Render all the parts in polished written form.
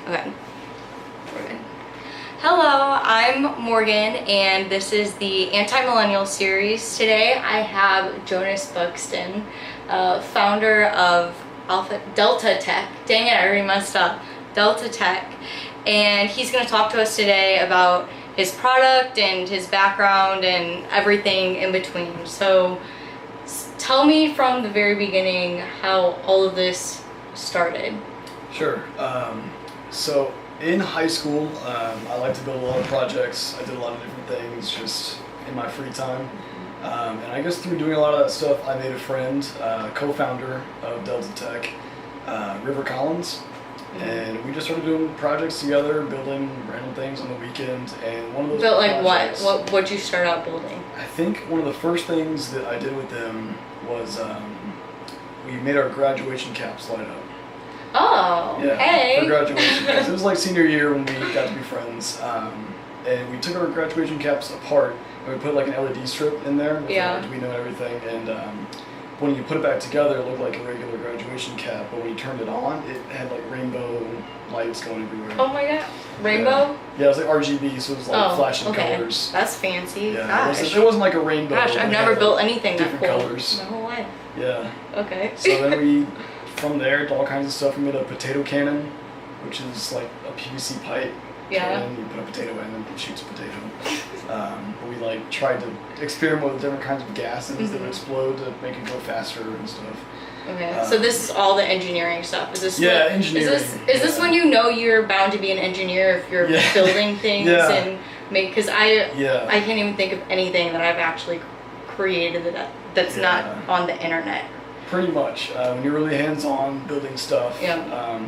Okay. We're good. Hello, I'm Morgan, and this is the Anti-Millennial series. Today I have Jonas Buxton, founder of Delta Tech. Dang it, I already messed up. Delta Tech. And he's going to talk to us today about his product and his background and everything in between. So tell me from the very beginning how all of this started. Sure. So in high school, I like to build a lot of projects. I did a lot of different things just in my free time. And I guess through doing a lot of that stuff, I made a friend, co-founder of Delta Tech, River Collins. And we just started doing projects together, building random things on the weekend. And one of those Built like projects, what'd you start out building? I think one of the first things that I did with them was we made our graduation caps light up. Oh, yeah, hey. For graduation, because it was like senior year when we got to be friends. And we took our graduation caps apart and we put like an LED strip in there with Arduino and everything. And when you put it back together, it looked like a regular graduation cap. But when you turned it on, it had like rainbow lights going everywhere. Oh my god, rainbow? Yeah, it was like RGB, so it was like flashing colors. That's fancy. Yeah, gosh. It wasn't like a rainbow. Gosh, I've never built anything that different cool. colors. My whole life. Yeah. Okay. So then from there, to all kinds of stuff. We made a potato cannon, which is like a PVC pipe. Yeah. And you put a potato in and it shoots a potato. We like tried to experiment with different kinds of gases that would explode to make it go faster and stuff. Okay. So this is all the engineering stuff. Is this engineering. Is this when you know you're bound to be an engineer if you're building things and make? Because I can't even think of anything that I've actually created that's not on the internet. Pretty much. When you're really hands-on building stuff, you kind of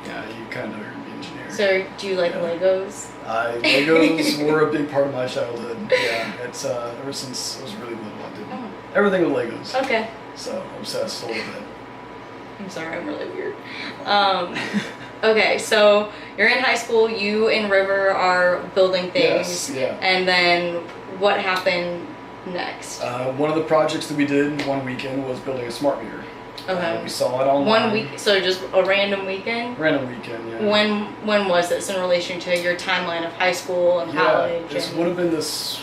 know you're gonna be an engineer. So do you like Legos? Legos were a big part of my childhood. Yeah, it's ever since I was really little, I did everything with Legos. Okay. So obsessed a little bit. I'm sorry, I'm really weird. Okay, so you're in high school. You and River are building things. Yes. Yeah. And then what happened next? One of the projects that we did one weekend was building a smart meter. Okay. We saw it online. 1 week, so just a random weekend? Random weekend, yeah. When was this in relation to your timeline of high school and college? This would have been the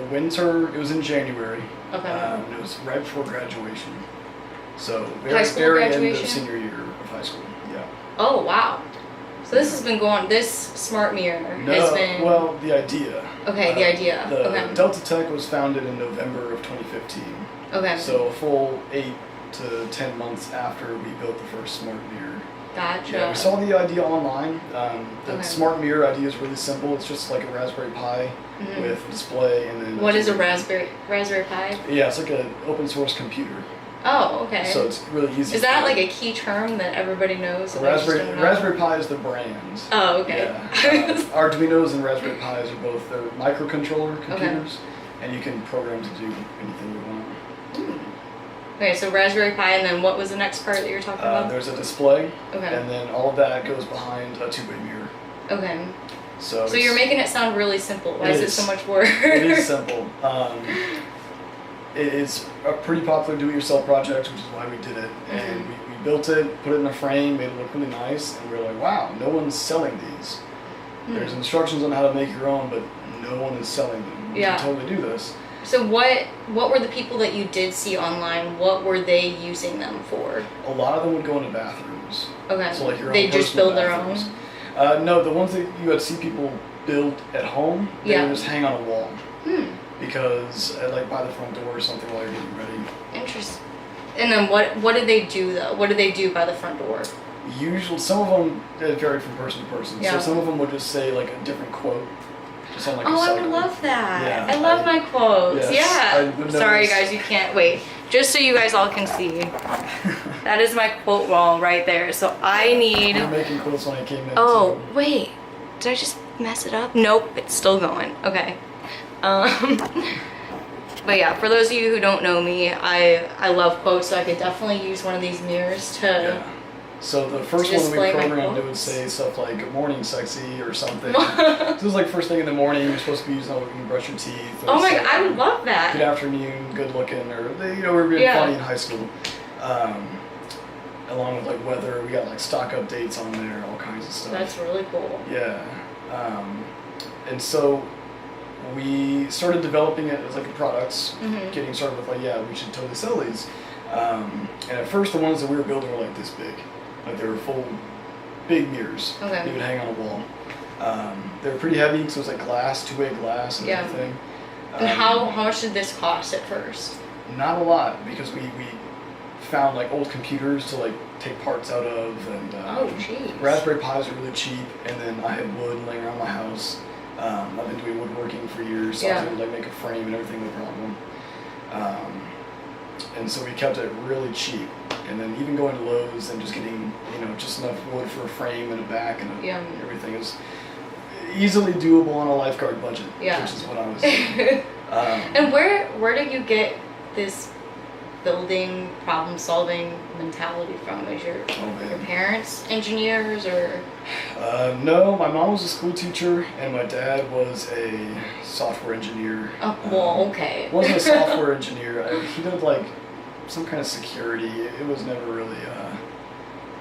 winter. It was in January. Okay. It was right before graduation. So high school very graduation? end of senior year of high school. Yeah. Oh wow. So this has been going. This smart mirror has been. Well, the idea. Okay, the idea. Okay. Delta Tech was founded in November of 2015. Okay. So a full 8 to 10 months after we built the first smart mirror. Gotcha. Yeah, we saw the idea online. The smart mirror idea is really simple. It's just like a Raspberry Pi with a display and then. What is a Raspberry Pi? Yeah, it's like an open source computer. Oh, okay. So it's really easy. Is that like a key term that everybody knows? Raspberry Pi is the brand. Oh, okay. Yeah. Arduinos and Raspberry Pis are both microcontroller computers, and you can program to do anything you want. Okay, so Raspberry Pi, and then what was the next part that you were talking about? There's a display, okay, and then all of that goes behind a two-way mirror. Okay. So you're making it sound really simple. Why is it so much work? It is simple. It's a pretty popular do-it-yourself project, which is why we did it. And we built it, put it in a frame, made it look really nice, and we were like, wow, no one's selling these. There's instructions on how to make your own, but no one is selling them. You can totally do this. So what were the people that you did see online, what were they using them for? A lot of them would go into bathrooms. Okay. So like your own they just build bathrooms. their own? No, the ones that you would see people build at home, they would just hang on a wall. Because like by the front door or something while you're getting ready. Interesting. And then what did they do though? What did they do by the front door? Usually, some of them it varied from person to person. Yeah. So some of them would just say like a different quote. Just on, like, I would love that. Yeah, I love my quotes. Yes, yeah. Sorry guys, you can't wait. Just so you guys all can see. That is my quote wall right there. So I need. You were making quotes when I came in. Oh wait, did I just mess it up? Nope, it's still going. Okay. But yeah, for those of you who don't know me, I love quotes, so I could definitely use one of these mirrors to. Yeah. So the first one we programmed, it would say stuff like "Good morning, sexy" or something. So it was like first thing in the morning. You're supposed to be using it when you brush your teeth. Oh my god, I would love that. Good afternoon, good looking, or we were being funny in high school. along with like weather. We got like stock updates on there, all kinds of stuff. That's really cool. Yeah. And so we started developing it as like a product, getting started with like, yeah, we should totally sell these. And at first the ones that we were building were like this big. Like they were full, big mirrors. Okay. You would hang on a wall. They were pretty heavy because it was like glass, two-way glass and everything. And how much did this cost at first? Not a lot, because we found like old computers to like take parts out of, and oh, jeez. Raspberry Pis are really cheap, and then I had wood laying around my house. I've been doing woodworking for years, so I was able to like make a frame and everything, no problem. And so we kept it really cheap, and then even going to Lowe's and just getting, you know, just enough wood for a frame and a back and everything is easily doable on a lifeguard budget, which is what I was doing. And where did you get this building problem solving mentality from? Is your parents engineers or? No, my mom was a school teacher and my dad was a software engineer. Oh, well, okay. Wasn't a software engineer. He did like some kind of security. It was never really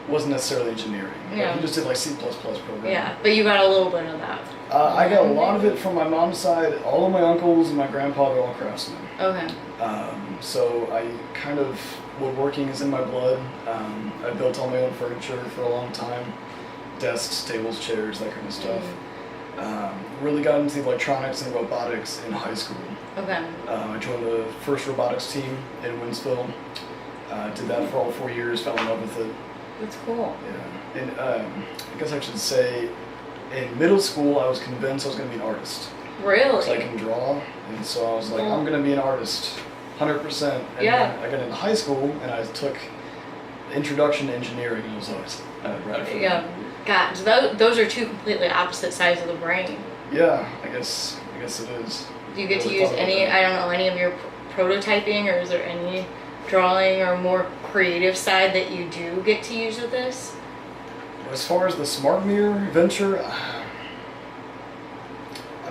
wasn't necessarily engineering. Yeah. He just did like C++ programming. Yeah, but you got a little bit of that. I got a lot of it from my mom's side. All of my uncles and my grandpa are all craftsmen. Okay. So I kind of, woodworking is in my blood. I built all my own furniture for a long time. Desks, tables, chairs, that kind of stuff. Really got into electronics and robotics in high school. Okay. I joined the first robotics team in Winsville. Did that for all 4 years, fell in love with it. That's cool. Yeah. And I guess I should say, in middle school, I was convinced I was going to be an artist. Really? So I can draw, and so I was like, I'm going to be an artist, 100%. And then I got into high school, and I took Introduction to Engineering, and I was like, right for that. God, those are two completely opposite sides of the brain. Yeah, I guess it is. Do you get to use any of your prototyping, or is there any drawing or more creative side that you do get to use with this? As far as the smart mirror venture, I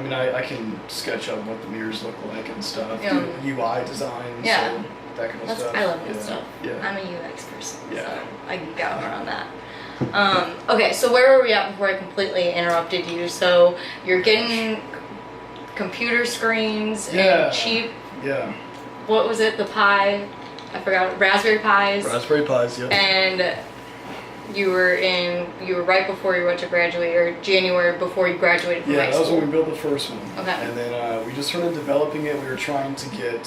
mean, I can sketch out what the mirrors look like and stuff, do UI designs, so that kind of stuff. I love that stuff. Yeah. I'm a UX person, so I can go around that. Okay, so where were we at before I completely interrupted you? So you're getting computer screens and cheap. Yeah. What was it? The Pi? I forgot. Raspberry Pis. Raspberry Pis. Yep. And you were right before you went to graduate, or January before you graduated from high school. Yeah, that was when we built the first one. Okay. And then we just started developing it. We were trying to get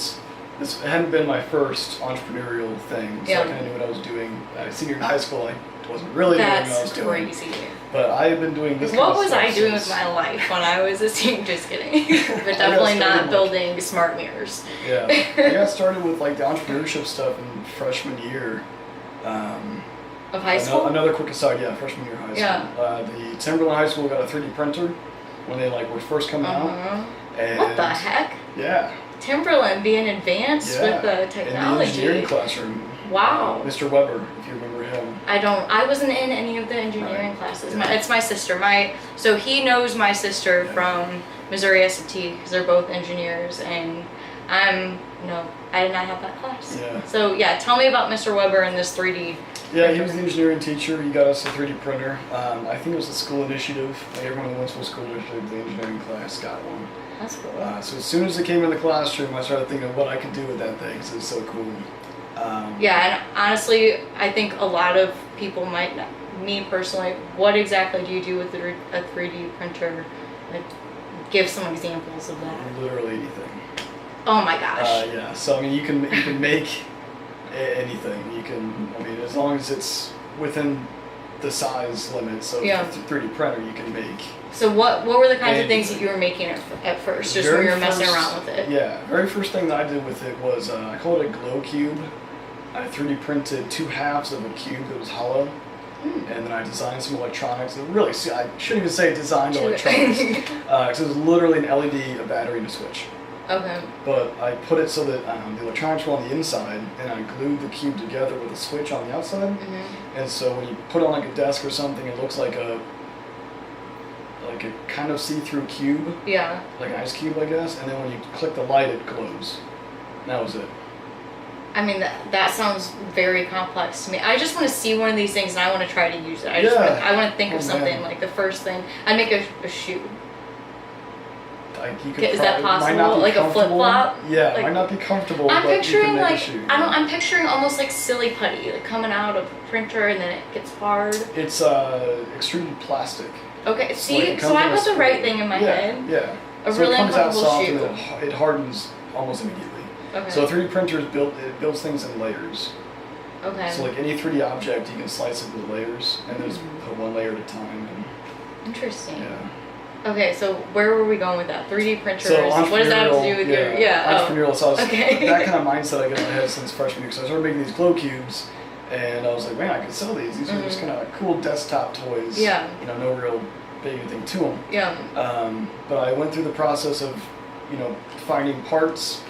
this. It hadn't been my first entrepreneurial thing, so I kind of knew what I was doing. Senior in high school, I wasn't really doing what I was doing. That's crazy. But I had been doing this. What was I doing with my life when I was a senior? Just kidding. But definitely not building smart mirrors. Yeah, I got started with like the entrepreneurship stuff in freshman year. Of high school? Another quick aside, freshman year of high school. The Timberland High School got a 3D printer when they were first coming out. And what the heck? Yeah. Timberland being advanced with the technology. In the engineering classroom. Wow. Mr. Weber, if you remember him. I wasn't in any of the engineering classes. It's my sister. So he knows my sister from Missouri S&T because they're both engineers, and I did not have that class. Yeah. So tell me about Mr. Weber and this 3D. Yeah, he was the engineering teacher. He got us a 3D printer. I think it was the school initiative. Everyone in the Winsville School Initiative, the engineering class, got one. That's cool. So as soon as it came in the classroom, I started thinking of what I could do with that thing, because it was so cool. And honestly, I think a lot of people might not. Me personally, what exactly do you do with a 3D printer? Like, give some examples of that. Literally anything. Oh my gosh. So I mean, you can make anything. You can, as long as it's within the size limit. So if it's a 3D printer, you can make. So what were the kinds of things that you were making at first, just when you were messing around with it? Yeah, very first thing that I did with it was I called it a glow cube. I 3D printed 2 halves of a cube that was hollow. And then I designed some electronics. Really, I shouldn't even say designed electronics, because it was literally an LED, a battery, and a switch. Okay. But I put it so that the electronics were on the inside, and I glued the cube together with a switch on the outside. And so when you put it on like a desk or something, it looks like a kind of see-through cube. Yeah. Like an ice cube, I guess. And then when you click the light, it glows. And that was it. I mean, that sounds very complex to me. I just want to see one of these things and I want to try to use it. I want to think of something, like the first thing. I'd make a shoe. Like is that possible? Like a flip flop? Yeah, like, it might not be comfortable. I'm but picturing you can make like a shoe, I'm picturing almost like silly putty, like coming out of a printer and then it gets hard. It's extruded plastic. Okay, see, so I put the right thing in my head. Yeah. A so really it comes out uncomfortable soft shoe. and it hardens almost immediately. Okay. So a 3D printer builds things in layers. Okay. So like any 3D object, you can slice it into layers and then just put one layer at a time. And, interesting. Yeah. Okay, so where were we going with that? 3D printers. So what does that have to do with your entrepreneurial? So I was, okay. that kind of mindset I get in my head since freshman year. So I started making these glow cubes, and I was like, man, I could sell these. These are just kind of cool desktop toys. Yeah. You know, no real big anything to them. Yeah. But I went through the process of, you know, finding parts,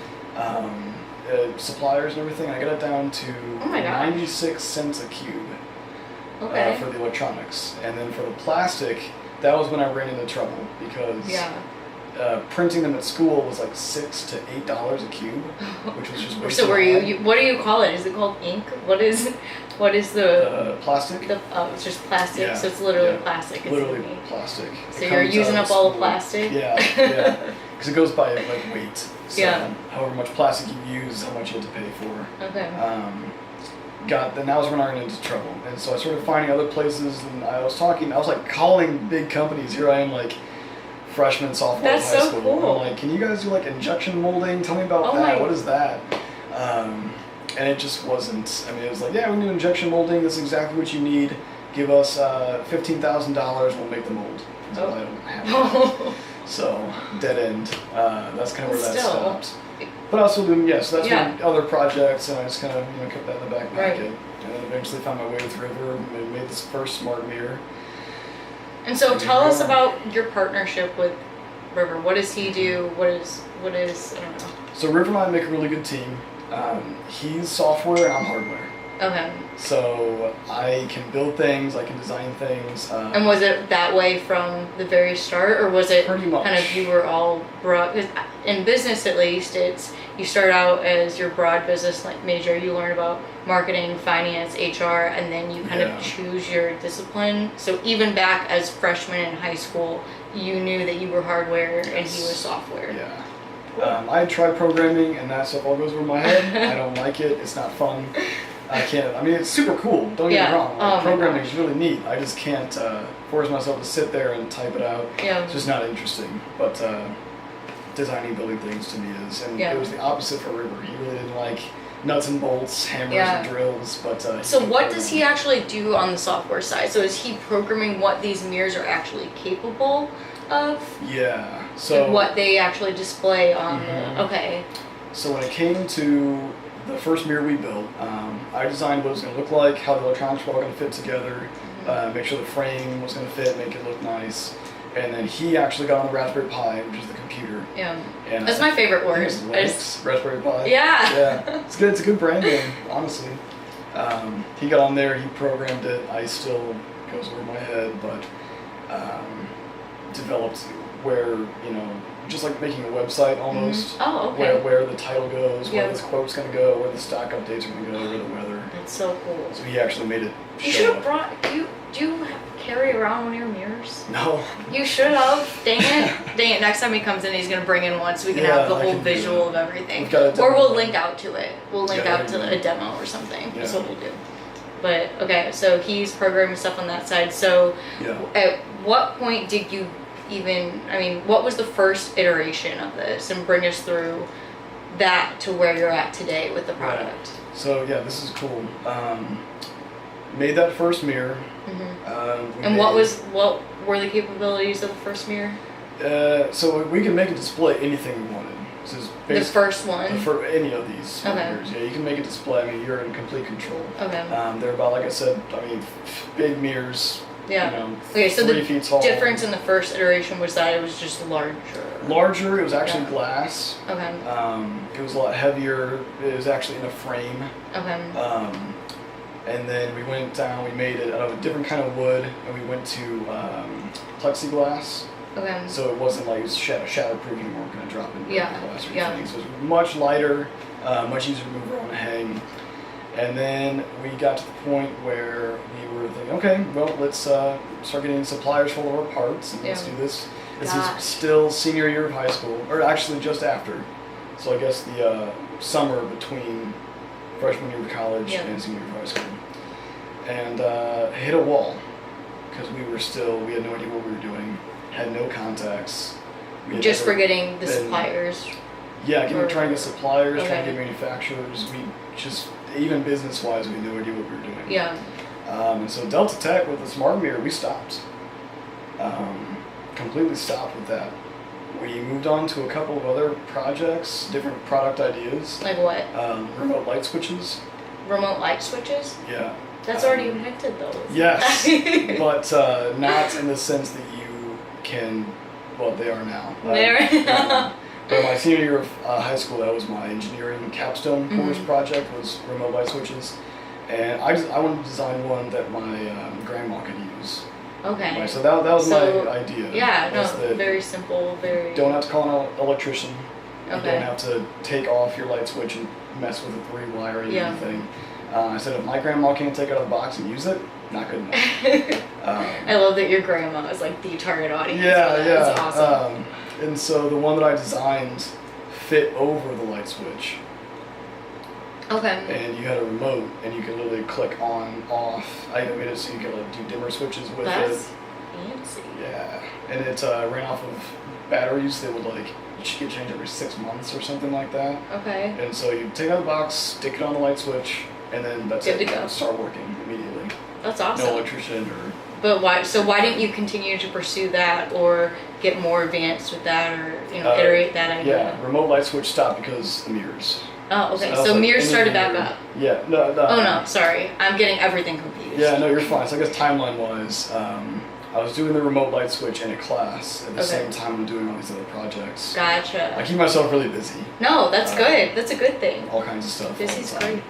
suppliers and everything. I got it down to 96 cents a cube. Okay. For the electronics, and then for the plastic. That was when I ran into trouble because printing them at school was like $6 to $8 a cube, which was just way so were you? What do you call it? Is it called ink? What is the plastic? It's just plastic. Yeah. So it's literally plastic. It's literally ink. plastic. So you're using up all the plastic. Yeah, because it goes by like weight. So however much plastic you use, how much you have to pay for. Okay. Then that was when I ran into trouble, and so I started finding other places, and I was like calling big companies. Here I am, like freshman, sophomore in high school. That's so cool. I'm like, can you guys do like injection molding? Tell me about that. What is that? And it just wasn't. I mean, it was like, yeah, we do injection molding. This is exactly what you need. Give us $15,000. We'll make the mold. So I don't have so dead end. That's kind of where that stopped. But I also doing so that's when other projects, and I just kind of kept that in the back pocket, and then eventually found my way with River and made this first smart mirror. And so tell us about your partnership with River. What does he do? What is I don't know. So River and I make a really good team. He's software and I'm hardware. Okay. So I can build things, I can design things. And was it that way from the very start, or was it pretty much kind of you were all broad? Because in business, at least, it's you start out as your broad business major. You learn about marketing, finance, HR, and then you kind of choose your discipline. So even back as freshmen in high school, you knew that you were hardware and he was software. Yeah. I tried programming, and that stuff all goes over my head. I don't like it. It's not fun. I can't. I mean, it's super cool. Don't get me wrong. Like, programming is really neat. I just can't force myself to sit there and type it out. Yeah. It's just not interesting. But designing, building things to me is, and it was the opposite for River. He really didn't like nuts and bolts, hammers and drills. But so what does he actually do on the software side? So is he programming what these mirrors are actually capable of? Yeah. So and what they actually display on the So when it came to the first mirror we built, I designed what it was going to look like, how the electronics were all going to fit together, make sure the frame was going to fit, make it look nice. And then he actually got on the Raspberry Pi, which is the computer. Yeah. And that's my favorite word. Raspberry Pi. Yeah. Yeah. It's good. It's a good brand name, honestly. He got on there, he programmed it. I still goes over my head, but developed where, just like making a website almost. Oh, okay. Where the title goes, where this quote's going to go, where the stock updates are going to go, where the weather. That's so cool. So he actually made it You should have brought, do you carry around one of your mirrors? No. You should have. Dang it. Dang it. Next time he comes in, he's going to bring in one so we can have the whole visual of everything. Or we'll link out to it. We'll link out to a demo or something. Yeah. That's what we'll do. But, okay, so he's programming stuff on that side. So at what point did you what was the first iteration of this, and bring us through that to where you're at today with the product? Right. So this is cool. Made that first mirror. And what were the capabilities of the first mirror? So we can make it display anything we wanted. This is the first one? For any of these mirrors. Yeah, you can make it display. I mean, you're in complete control. Okay. They're about, like I said, big mirors. Yeah. Okay, so 3 feet tall. The difference in the first iteration was that it was just larger. Larger. It was actually glass. Okay. It was a lot heavier. It was actually in a frame. Okay. And then we went down. We made it out of a different kind of wood, and we went to plexiglass. Okay. So it wasn't like shatterproof. You weren't going to drop into the glass or anything. So it was much lighter. much easier to move around and hang. And then we got to the point where we were thinking, okay, well, let's start getting suppliers for all of our parts, and let's do this. This is still senior year of high school, or actually just after. So I guess the summer between freshman year of college and senior year of high school. And hit a wall, because we had no idea what we were doing, had no contacts. Just for getting the suppliers? Yeah, trying to get suppliers, trying to get manufacturers. We just, even business-wise, we had no idea what we were doing. Yeah. And so Delta Tech, with the smart mirror, we stopped. Completely stopped with that. We moved on to a couple of other projects, different product ideas. Like what? Remote light switches. Remote light switches? Yeah. That's already invented, though. Yes, but not in the sense that you can. Well, they are now. But my senior year of high school, that was my engineering capstone course project, was remote light switches, and I wanted to design one that my grandma could use. Okay. So that was my idea. Yeah, very simple, very. Don't have to call an electrician. Okay. You don't have to take off your light switch and mess with the 3-wiring or anything. I said, if my grandma can't take it out of the box and use it, not good enough. I love that your grandma is like the target audience. Yeah. That's awesome. And so the one that I designed fit over the light switch. Okay. And you had a remote, and you could literally click on, off. I made it so you could do dimmer switches with it. That's fancy. Yeah. And it ran off of batteries that would you should get changed every 6 months or something like that. Okay. And so you take out the box, stick it on the light switch, and then that's good it. to go. Start working immediately. That's awesome. No electrician or. But why? So why didn't you continue to pursue that, or get more advanced with that, or iterate that idea? Yeah, remote light switch stopped because the mirrors. Oh, okay. So mirrors started back up. Yeah. No. Oh no, sorry. I'm getting everything confused. Yeah. No, you're fine. So I guess timeline wise, I was doing the remote light switch in a class at the same time I'm doing all these other projects. Gotcha. I keep myself really busy. No, that's good. That's a good thing. All kinds of stuff. Busy's great.